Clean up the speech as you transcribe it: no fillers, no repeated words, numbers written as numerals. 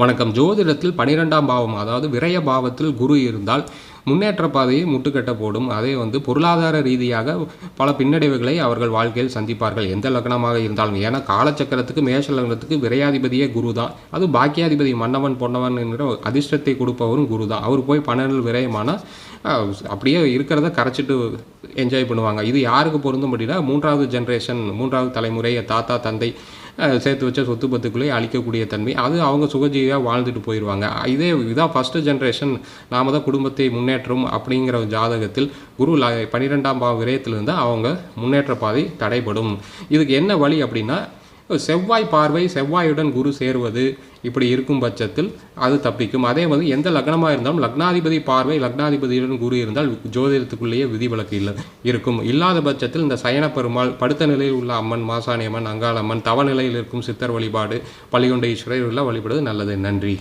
வணக்கம். ஜோதிடத்தில் 12ஆம் பாவம், அதாவது விரய பாவத்தில் குரு இருந்தால் முன்னேற்ற பாதையை முட்டுக்கட்ட போடும். அதே பொருளாதார ரீதியாக பல பின்னடைவுகளை அவர்கள் வாழ்க்கையில் சந்திப்பார்கள், எந்த லக்னமாக இருந்தாலும். ஏன்னா காலச்சக்கரத்துக்கு மேஷ லக்னத்துக்கு விரையாதிபதியே குரு தான். அது பாக்கியாதிபதி மன்னவன் பொன்னவன் என்கிற அதிர்ஷ்டத்தை கொடுப்பவரும் குரு தான். அவர் போய் 12 விரயமானால் அப்படியே இருக்கிறத கரைச்சிட்டு என்ஜாய் பண்ணுவாங்க. இது யாருக்கு பொருந்தும் அப்படின்னா, 3வது ஜென்ரேஷன், 3வது தலைமுறை, தாத்தா தந்தை சேர்த்து வச்ச சொத்து பத்துக்குள்ளேயே அழிக்கக்கூடிய தன்மை. அது அவங்க சுகஜீவியாக வாழ்ந்துட்டு போயிடுவாங்க. இதான் ஃபஸ்ட்டு ஜென்ரேஷன், நாம தான் குடும்பத்தை முன்னேற்றம் அப்படிங்கிற ஜாதகத்தில் குரு 12ஆம் பாவ விரயத்தில் இருந்தால் அவங்க முன்னேற்ற பாதை தடைபடும். இதுக்கு என்ன வழி அப்படின்னா, செவ்வாய் பார்வை, செவ்வாயுடன் குரு சேருவது, இப்படி இருக்கும் பட்சத்தில் அது தப்பிக்கும். அதே எந்த லக்னமாக இருந்தாலும் லக்னாதிபதி பார்வை, லக்னாதிபதியுடன் குரு இருந்தால் ஜோதிடத்துக்குள்ளேயே விதிவிலக்கு இருக்கும். இல்லாத பட்சத்தில் இந்த சயன பெருமாள், படுத்த நிலையில் உள்ள அம்மன், மாசாணி அம்மன், அங்காளம்மன், தவ நிலையில் இருக்கும் சித்தர் வழிபாடு, பள்ளிகொண்ட ஈஸ்வரர் வழிபடுவது நல்லது. நன்றி.